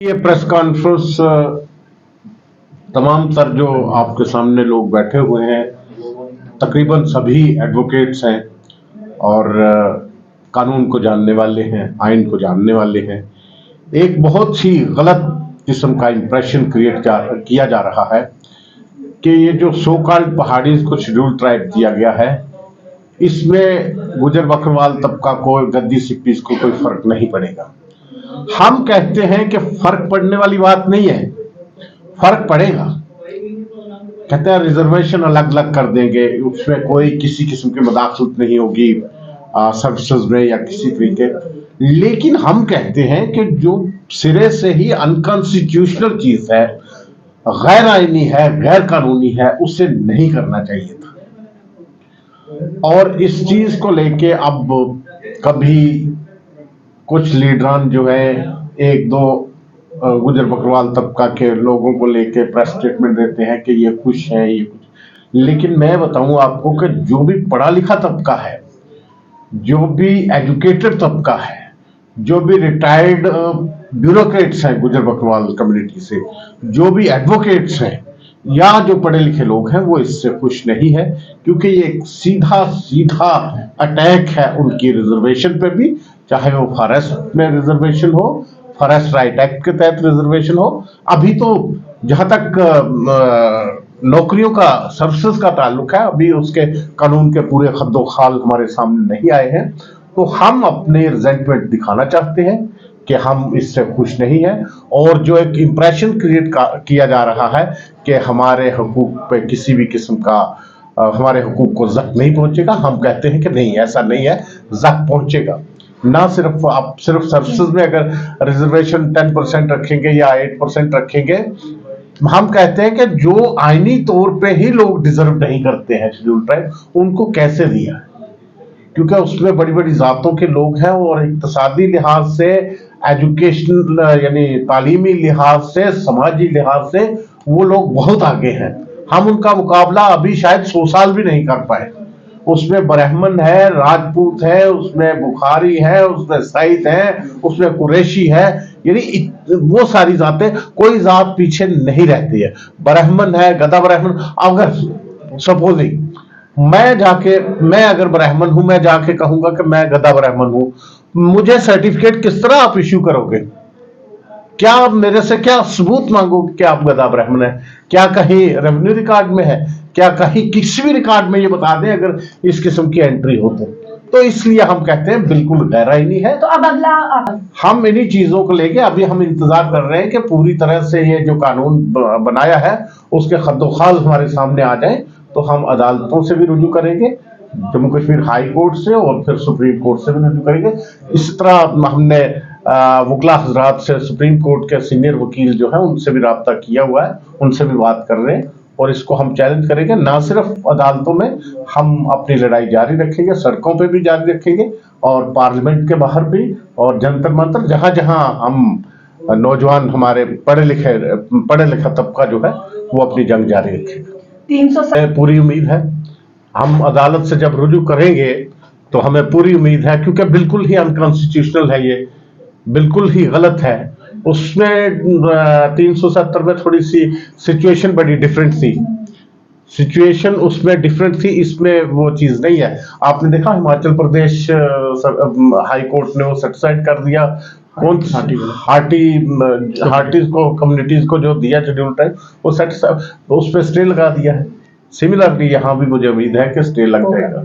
ये press conference तमाम तर जो आपके सामने लोग बैठे हुए हैं तकरीबन सभी एडवोकेट्स हैं और कानून को जानने वाले हैं, आइन को जानने वाले हैं। एक बहुत ही गलत किस्म का इंप्रेशन किया जा रहा है कि ये जो सो कॉल्ड पहाड़ी को शेड्यूल ट्राइब दिया गया है, इसमें गुजर बकरवाल तबका को, गद्दी सिप्पीज को कोई फर्क नहीं पड़ेगा। हम कहते हैं कि फर्क पड़ने वाली बात नहीं है, फर्क पड़ेगा। कहते हैं रिजर्वेशन अलग अलग कर देंगे, उसमें कोई किसी किस्म की मदाखलत नहीं होगी सर्विसेज में या किसी तरीके। लेकिन हम कहते हैं कि जो सिरे से ही अनकॉन्स्टिट्यूशनल चीज है, गैर आईनी है, गैर कानूनी है, उसे नहीं करना चाहिए था। और इस चीज को लेके अब कभी कुछ लीडरान जो है एक दो गुजर बकरवाल तबका के लोगों को लेके प्रेस स्टेटमेंट देते हैं कि ये खुश है, ये कुछ। लेकिन मैं बताऊं आपको कि जो भी पढ़ा लिखा तबका है, जो भी एजुकेटेड तबका है, जो भी रिटायर्ड ब्यूरोक्रेट्स हैं गुजर बकरवाल कम्युनिटी से, जो भी एडवोकेट्स हैं या जो पढ़े लिखे लोग हैं, वो इससे खुश नहीं है, क्योंकि ये एक सीधा सीधा अटैक है उनकी रिजर्वेशन पे भी, चाहे वो फॉरेस्ट में रिजर्वेशन हो, फॉरेस्ट राइट एक्ट के तहत रिजर्वेशन हो। अभी तो जहां तक नौकरियों का, सर्विसेज का ताल्लुक है, अभी उसके कानून के पूरे खद्दो खाल हमारे सामने नहीं आए हैं। तो हम अपने रिजेंटमेंट दिखाना चाहते हैं कि हम इससे खुश नहीं हैं। और जो एक इंप्रेशन क्रिएट किया जा रहा है कि हमारे हकूक पे किसी भी किस्म का हमारे हकूक को ज़ख्म नहीं पहुंचेगा, हम कहते हैं कि नहीं, ऐसा नहीं है, ज़ख्म पहुंचेगा। ना सिर्फ आप सिर्फ सर्विसेज में अगर रिजर्वेशन 10% रखेंगे या 8% रखेंगे, हम कहते हैं कि जो आईनी तौर पे ही लोग डिजर्व नहीं करते हैं शेड्यूल ट्राइब, उनको कैसे दिया है? क्योंकि उसमें बड़ी बड़ी जातों के लोग हैं और इक्तिसादी लिहाज से, एजुकेशन यानी तालीमी लिहाज से, समाजी लिहाज से वो लोग बहुत आगे हैं। हम उनका मुकाबला अभी शायद 100 साल भी नहीं कर पाए। उसमें ब्राह्मण है, राजपूत है, उसमें बुखारी है, उसमें सईद है, उसमें कुरैशी है, यानी वो सारी जातें, कोई जात पीछे नहीं रहती है। ब्राह्मण है, गधा ब्राह्मण। अगर सपोजिंग मैं अगर ब्राह्मण हूं, मैं जाके कहूंगा कि मैं गधा ब्राह्मण हूं, मुझे सर्टिफिकेट किस तरह आप इश्यू करोगे? क्या आप मेरे से क्या सबूत मांगोगे कि आप गधा ब्राह्मण है? क्या कहीं रेवेन्यू रिकॉर्ड में है? क्या कहीं किसी भी रिकॉर्ड में ये बता दें अगर इस किस्म की एंट्री हो तो इसलिए हम कहते हैं बिल्कुल गैर आईनी है। तो अब अगला हम इन्हीं चीजों को लेके अभी हम इंतजार कर रहे हैं कि पूरी तरह से ये जो कानून बनाया है उसके खद्दोखाल हमारे सामने आ जाए, तो हम अदालतों से भी रुजू करेंगे, जम्मू कश्मीर हाई कोर्ट से और फिर सुप्रीम कोर्ट से भी रुजू करेंगे। इस तरह हमने वकला हजरात से, सुप्रीम कोर्ट के सीनियर वकील जो है उनसे भी राब्ता किया हुआ है, उनसे भी बात कर रहे हैं और इसको हम चैलेंज करेंगे। ना सिर्फ अदालतों में, हम अपनी लड़ाई जारी रखेंगे, सड़कों पे भी जारी रखेंगे और पार्लियामेंट के बाहर भी, और जंतर मंतर, जहां जहां हम नौजवान हमारे पढ़े लिखा तबका जो है वो अपनी जंग जारी रखेगा। 300 पूरी उम्मीद है, हम अदालत से जब रुजू करेंगे तो हमें पूरी उम्मीद है, क्योंकि बिल्कुल ही अनकॉन्स्टिट्यूशनल है, ये बिल्कुल ही गलत है। उसमें 370 में थोड़ी सी सिचुएशन बड़ी डिफरेंट थी, सिचुएशन उसमें डिफरेंट थी, इसमें वो चीज नहीं है। आपने देखा हिमाचल प्रदेश हाई कोर्ट ने वो सेटिस्फाइड कर दिया, कौन हार्टी को, कम्युनिटीज को जो दिया शेड्यूल टाइप, वो सेटिस्फाइड, उस पर स्टे लगा दिया है। सिमिलरली यहाँ भी मुझे उम्मीद है कि स्टे लग जाएगा।